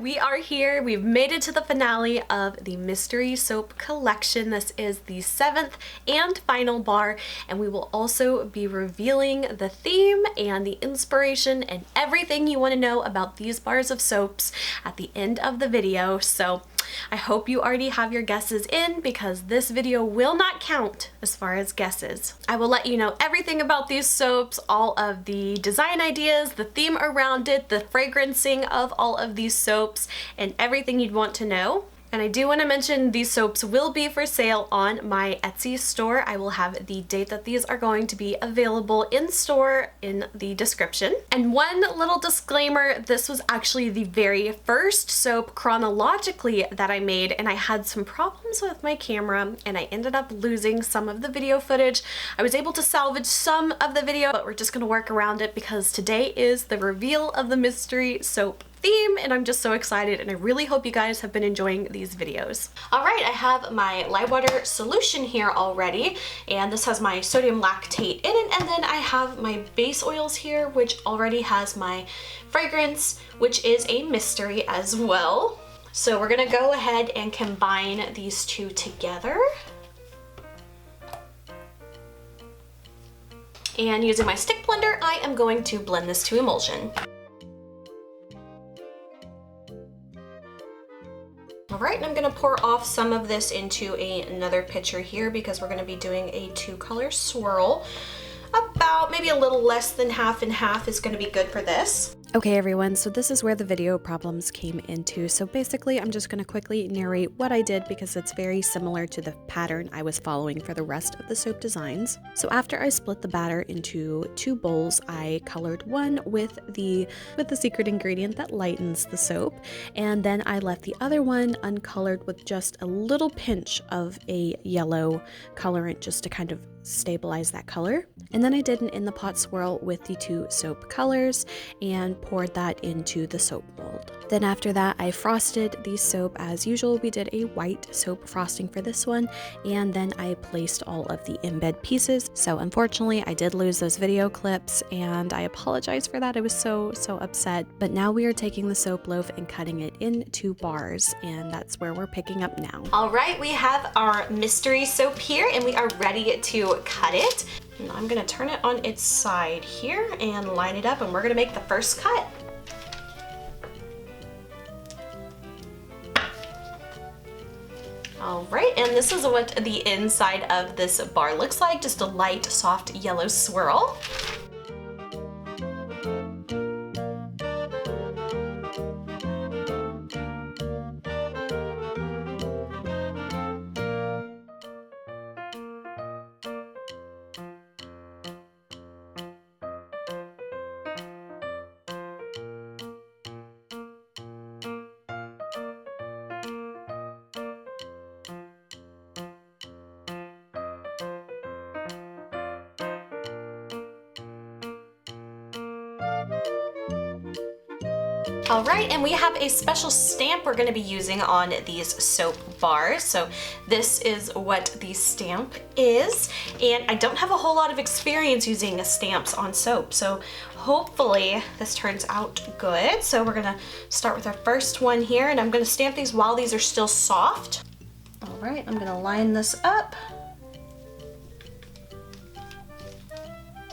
we are here. We've made it to the finale of the Mystery Soap Collection. This is the 7th and final bar, and we will also be revealing the theme and the inspiration and everything you want to know about these bars of soaps at the end of the video. So I hope you already have your guesses in, because this video will not count as far as guesses. I will let you know everything about these soaps, all of the design ideas, the theme around it, the fragrancing of all of these soaps, and everything you'd want to know. And I do want to mention these soaps will be for sale on my Etsy store. I will have the date that these are going to be available in store in the description. And one little disclaimer, this was actually the very first soap chronologically that I made, and I had some problems with my camera and I ended up losing some of the video footage. I was able to salvage some of the video, but we're just going to work around it because today is the reveal of the mystery soap theme, and I'm just so excited, and I really hope you guys have been enjoying these videos. All right, I have my lye water solution here already, and this has my sodium lactate in it, and then I have my base oils here, which already has my fragrance, which is a mystery as well. So we're gonna go ahead and combine these two together. And using my stick blender, I am going to blend this to emulsion. Alright, and I'm going to pour off some of this into another pitcher here because we're going to be doing a 2-color swirl. About maybe a little less than half and half is going to be good for this. Okay everyone, so this is where the video problems came into. So basically I'm just going to quickly narrate what I did because it's very similar to the pattern I was following for the rest of the soap designs. So after I split the batter into 2 bowls, I colored one with the secret ingredient that lightens the soap, and then I left the other one uncolored with just a little pinch of a yellow colorant just to kind of stabilize that color. And then I did an in the pot swirl with the 2 soap colors and poured that into the soap mold. Then after that I frosted the soap as usual. We did a white soap frosting for this one, and then I placed all of the embed pieces. So unfortunately I did lose those video clips and I apologize for that. I was so upset. But now we are taking the soap loaf and cutting it into bars, and that's where we're picking up now. Alright, we have our mystery soap here and we are ready to cut it. And I'm gonna turn it on its side here and line it up, and we're gonna make the first cut. Alright, and this is what the inside of this bar looks like, just a light, soft yellow swirl. All right, and we have a special stamp we're going to be using on these soap bars. So this is what the stamp is, and I don't have a whole lot of experience using stamps on soap, so hopefully this turns out good. So we're going to start with our first one here, and I'm going to stamp these while these are still soft. All right, I'm going to line this up.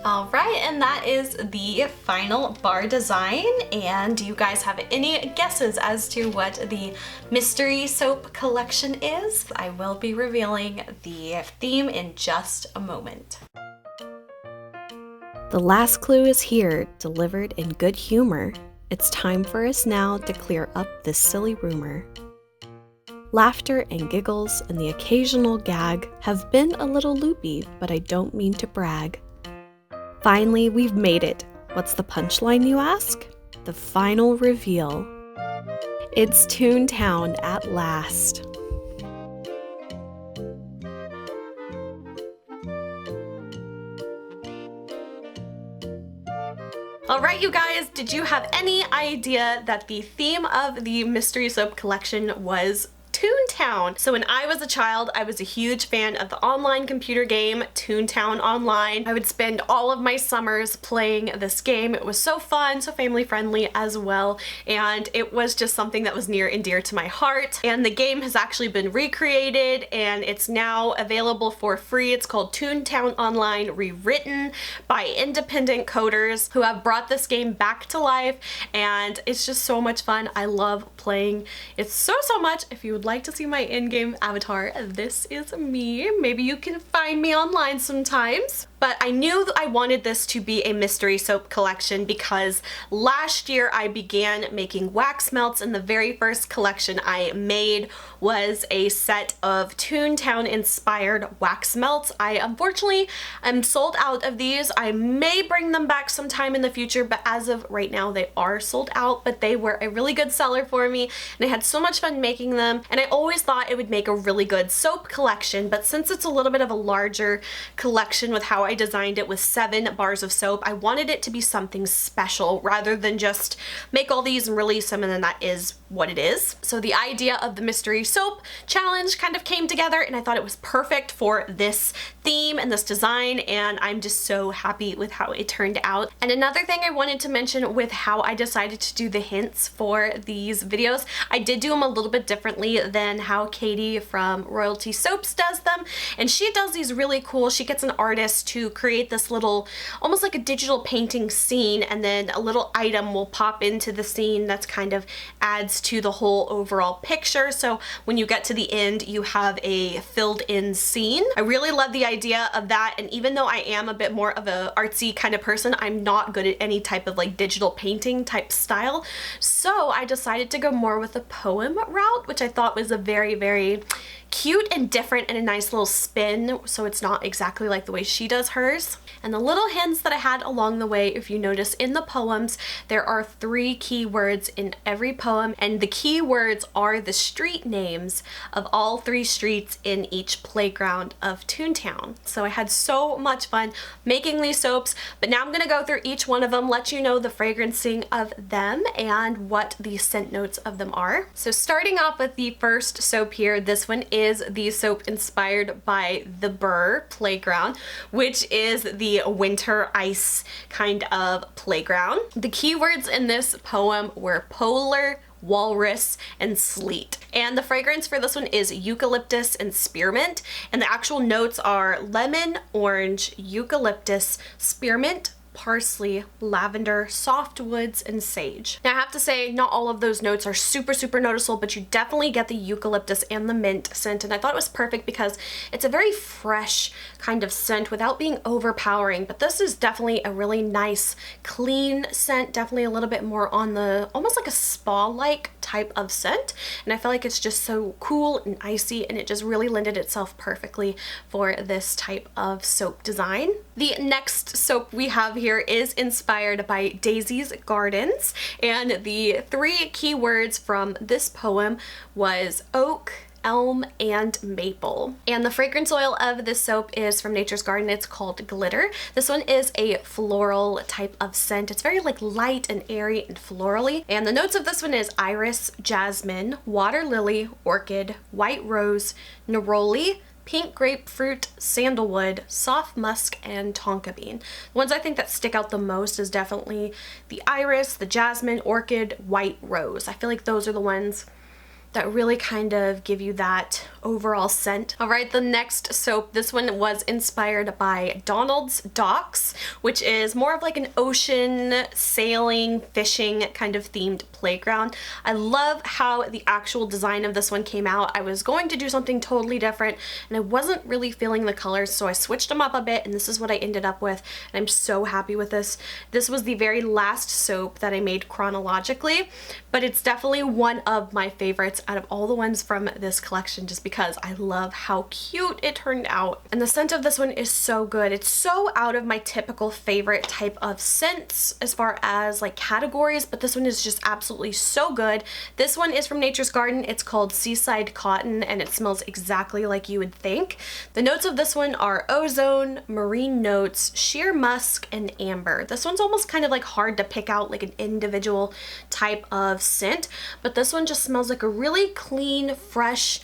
Alright, and that is the final bar design. And do you guys have any guesses as to what the mystery soap collection is? I will be revealing the theme in just a moment. The last clue is here, delivered in good humor. It's time for us now to clear up this silly rumor. Laughter and giggles and the occasional gag have been a little loopy, but I don't mean to brag. Finally, we've made it. What's the punchline, you ask? The final reveal. It's Toontown at last. Alright you guys, did you have any idea that the theme of the Mystery Soap Collection was Toontown? Toontown. So when I was a child, I was a huge fan of the online computer game Toontown Online. I would spend all of my summers playing this game. It was so fun, so family friendly as well, and it was just something that was near and dear to my heart. And the game has actually been recreated and it's now available for free. It's called Toontown Online Rewritten by independent coders who have brought this game back to life, and it's just so much fun. I love playing it so much. If you would like to see my in-game avatar, this is me. Maybe you can find me online sometimes. But I knew that I wanted this to be a mystery soap collection because last year I began making wax melts, and the very first collection I made was a set of Toontown inspired wax melts. I unfortunately am sold out of these. I may bring them back sometime in the future, but as of right now they are sold out, but they were a really good seller for me and I had so much fun making them, and I always thought it would make a really good soap collection. But since it's a little bit of a larger collection with how I designed it with 7 bars of soap, I wanted it to be something special rather than just make all these and release them and then that is what it is. So the idea of the mystery soap challenge kind of came together and I thought it was perfect for this theme and this design, and I'm just so happy with how it turned out. And another thing I wanted to mention with how I decided to do the hints for these videos, I did do them a little bit differently than how Katie from Royalty Soaps does them, and she does these really cool, she gets an artist to create this little, almost like a digital painting scene, and then a little item will pop into the scene that's kind of adds to the whole overall picture. So when you get to the end, you have a filled in scene. I really love the idea of that, and even though I am a bit more of a artsy kind of person, I'm not good at any type of like digital painting type style. So I decided to go more with a poem route, which I thought was a very cute and different and a nice little spin, so it's not exactly like the way she does hers. And the little hints that I had along the way, if you notice in the poems, there are 3 keywords in every poem, and the keywords are the street names of all 3 streets in each playground of Toontown. So I had so much fun making these soaps, but now I'm gonna go through each one of them, let you know the fragrancing of them and what the scent notes of them are. So starting off with the first soap here, this one is the soap inspired by the Burr Playground, which is the winter ice kind of playground. The keywords in this poem were polar, walrus, and sleet. And the fragrance for this one is eucalyptus and spearmint, and the actual notes are lemon, orange, eucalyptus, spearmint, parsley, lavender, softwoods, and sage. Now I have to say, not all of those notes are super noticeable, but you definitely get the eucalyptus and the mint scent, and I thought it was perfect because it's a very fresh kind of scent without being overpowering. But this is definitely a really nice, clean scent, definitely a little bit more on the almost like a spa-like type of scent, and I feel like it's just so cool and icy, and it just really lended itself perfectly for this type of soap design. The next soap we have here is inspired by Daisy's Gardens, and the 3 key words from this poem was oak, elm, and maple. And the fragrance oil of this soap is from Nature's Garden. It's called Glitter. This one is a floral type of scent. It's very like light and airy and florally. And the notes of this one is iris, jasmine, water lily, orchid, white rose, neroli, pink grapefruit, sandalwood, soft musk, and tonka bean. The ones I think that stick out the most is definitely the iris, the jasmine, orchid, white rose. I feel like those are the ones that really kind of give you that overall scent. All right, the next soap, this one was inspired by Donald's Docks, which is more of like an ocean sailing, fishing kind of themed playground. I love how the actual design of this one came out. I was going to do something totally different and I wasn't really feeling the colors, so I switched them up a bit and this is what I ended up with, and I'm so happy with this. This was the very last soap that I made chronologically, but it's definitely one of my favorites out of all the ones from this collection just because I love how cute it turned out. And the scent of this one is so good. It's so out of my typical favorite type of scents as far as like categories, but this one is just absolutely so good. This one is from Nature's Garden. It's called Seaside Cotton and it smells exactly like you would think. The notes of this one are ozone, marine notes, sheer musk, and amber. This one's almost kind of like hard to pick out like an individual type of scent, but this one just smells like a really clean, fresh,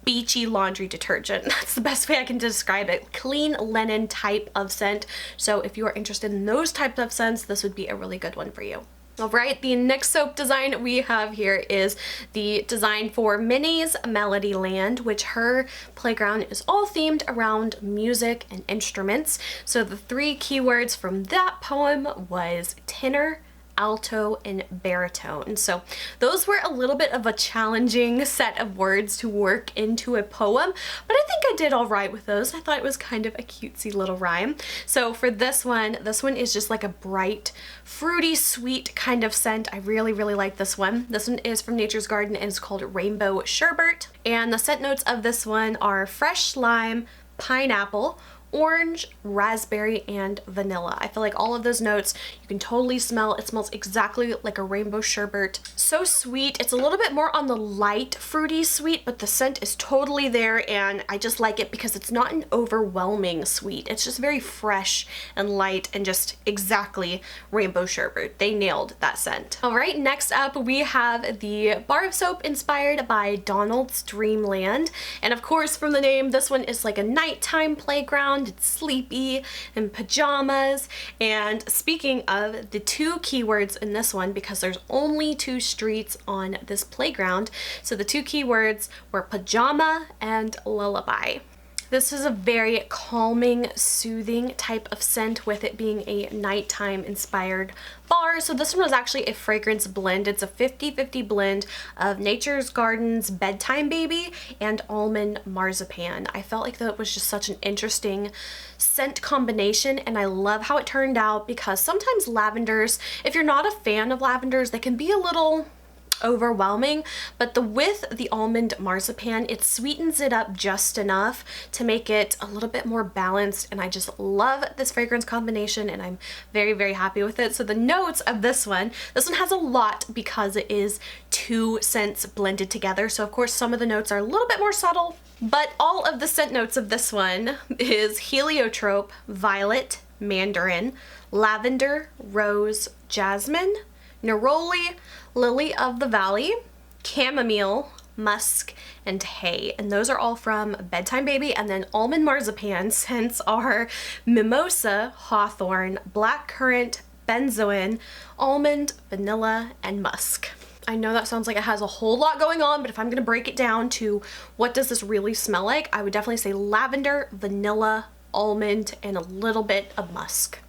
beachy laundry detergent. That's the best way I can describe it. Clean linen type of scent. So if you are interested in those types of scents, this would be a really good one for you. Alright, the next soap design we have here is the design for Minnie's Melody Land, which her playground is all themed around music and instruments. So the 3 keywords from that poem was tenor, alto, and baritone. So those were a little bit of a challenging set of words to work into a poem, but I think I did all right with those. I thought it was kind of a cutesy little rhyme. So for this one is just like a bright, fruity, sweet kind of scent. I really, really like this one. This one is from Nature's Garden and it's called Rainbow Sherbet. And the scent notes of this one are fresh lime, pineapple, orange, raspberry, and vanilla. I feel like all of those notes you can totally smell. It smells exactly like a rainbow sherbet. So sweet. It's a little bit more on the light fruity sweet, but the scent is totally there, and I just like it because it's not an overwhelming sweet. It's just very fresh and light and just exactly rainbow sherbet. They nailed that scent. All right, next up we have the bar of soap inspired by Donald's Dreamland. And of course, from the name, this one is like a nighttime playground. It's sleepy and pajamas. And speaking of the 2 keywords in this one, because there's only 2 streets on this playground, so the 2 keywords were pajama and lullaby. This is a very calming, soothing type of scent with it being a nighttime inspired bar. So this one was actually a fragrance blend. It's a 50-50 blend of Nature's Garden's Bedtime Baby and Almond Marzipan. I felt like that was just such an interesting scent combination, and I love how it turned out because sometimes lavenders, if you're not a fan of lavenders, they can be a little overwhelming, but with the almond marzipan, it sweetens it up just enough to make it a little bit more balanced, and I just love this fragrance combination, and I'm very, very happy with it. So the notes of this one has a lot because it is 2 scents blended together, so of course some of the notes are a little bit more subtle, but all of the scent notes of this one is heliotrope, violet, mandarin, lavender, rose, jasmine, neroli, lily of the valley, chamomile, musk, and hay. And those are all from Bedtime Baby. And then almond marzipan scents are mimosa, hawthorn, blackcurrant, benzoin, almond, vanilla, and musk. I know that sounds like it has a whole lot going on, but if I'm gonna break it down to what does this really smell like, I would definitely say lavender, vanilla, almond, and a little bit of musk.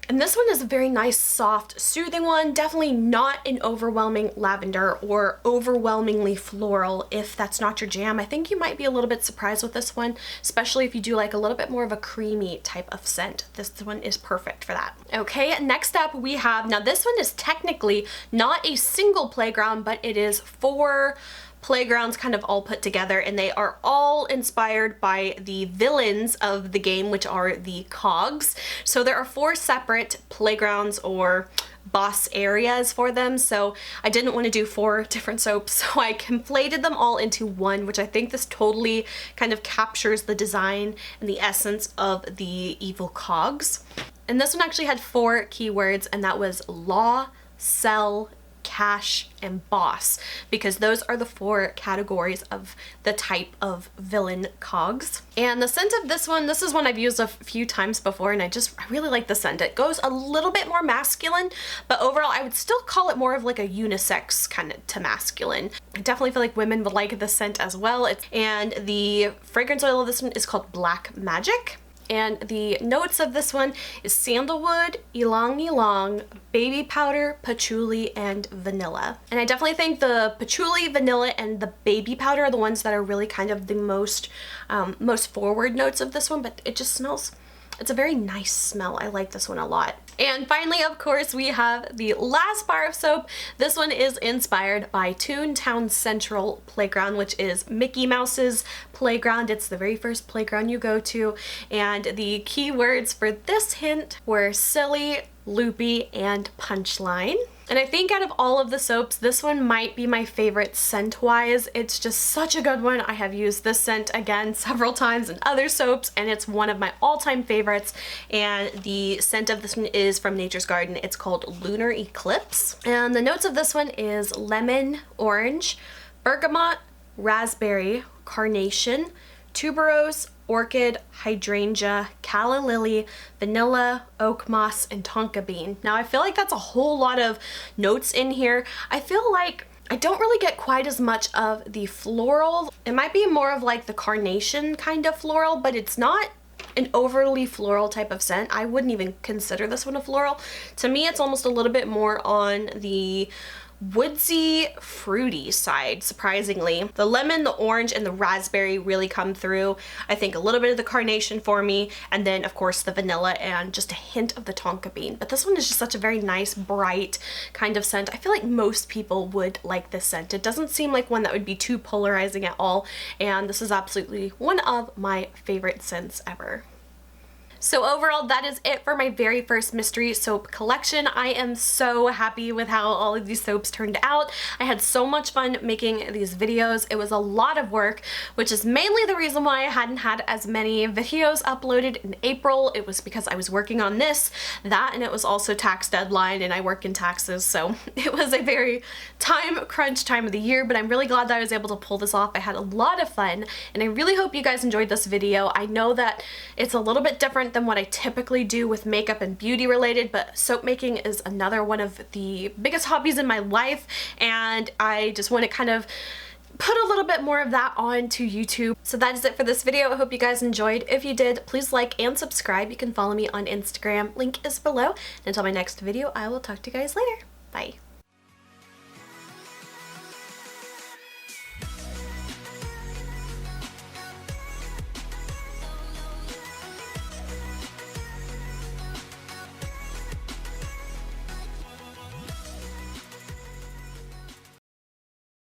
And this one is a very nice, soft, soothing one. Definitely not an overwhelming lavender or overwhelmingly floral if that's not your jam. I think you might be a little bit surprised with this one, especially if you do like a little bit more of a creamy type of scent. This one is perfect for that. Okay, next up we have, now this one is technically not a single playground, but it is 4 playgrounds kind of all put together, and they are all inspired by the villains of the game, which are the cogs. So there are 4 separate playgrounds or boss areas for them, so I didn't want to do 4 different soaps, so I conflated them all into one, which I think this totally kind of captures the design and the essence of the evil cogs. And this one actually had 4 keywords, and that was law, sell, cash, and boss, because those are the 4 categories of the type of villain cogs. And the scent of this is one I've used a few times before, and I really like the scent. It goes a little bit more masculine, but overall I would still call it more of like a unisex kind of to masculine. I definitely feel like women would like this scent as well. And the fragrance oil of this one is called Black Magic. And the notes of this one is sandalwood, ylang ylang, baby powder, patchouli, and vanilla. And I definitely think the patchouli, vanilla, and the baby powder are the ones that are really kind of the most forward notes of this one, but it just smells, it's a very nice smell. I like this one a lot. And finally, of course, we have the last bar of soap. This one is inspired by Toontown Central Playground, which is Mickey Mouse's playground. It's the very first playground you go to. And the keywords for this hint were silly, loopy, and punchline. And I think out of all of the soaps, this one might be my favorite scent-wise. It's just such a good one. I have used this scent again several times in other soaps, and it's one of my all-time favorites. And the scent of this one is from Nature's Garden. It's called Lunar Eclipse. And the notes of this one is lemon, orange, bergamot, raspberry, carnation, tuberose, orchid, hydrangea, calla lily, vanilla, oak moss, and tonka bean. Now I feel like that's a whole lot of notes in here. I feel like I don't really get quite as much of the floral. It might be more of like the carnation kind of floral, but it's not an overly floral type of scent. I wouldn't even consider this one a floral. To me, it's almost a little bit more on the woodsy, fruity side, surprisingly. The lemon, the orange, and the raspberry really come through. I think a little bit of the carnation for me, and then of course the vanilla and just a hint of the tonka bean. But this one is just such a very nice, bright kind of scent. I feel like most people would like this scent. It doesn't seem like one that would be too polarizing at all, and this is absolutely one of my favorite scents ever. So overall, that is it for my very first mystery soap collection. I am so happy with how all of these soaps turned out. I had so much fun making these videos. It was a lot of work, which is mainly the reason why I hadn't had as many videos uploaded in April. It was because I was working on this, that, and it was also tax deadline, and I work in taxes, so it was a very time crunch time of the year, but I'm really glad that I was able to pull this off. I had a lot of fun, and I really hope you guys enjoyed this video. I know that it's a little bit different than what I typically do with makeup and beauty related, but soap making is another one of the biggest hobbies in my life, and I just want to kind of put a little bit more of that onto YouTube. So that is it for this video. I hope you guys enjoyed. If you did, please like and subscribe. You can follow me on Instagram. Link is below. And until my next video, I will talk to you guys later. Bye.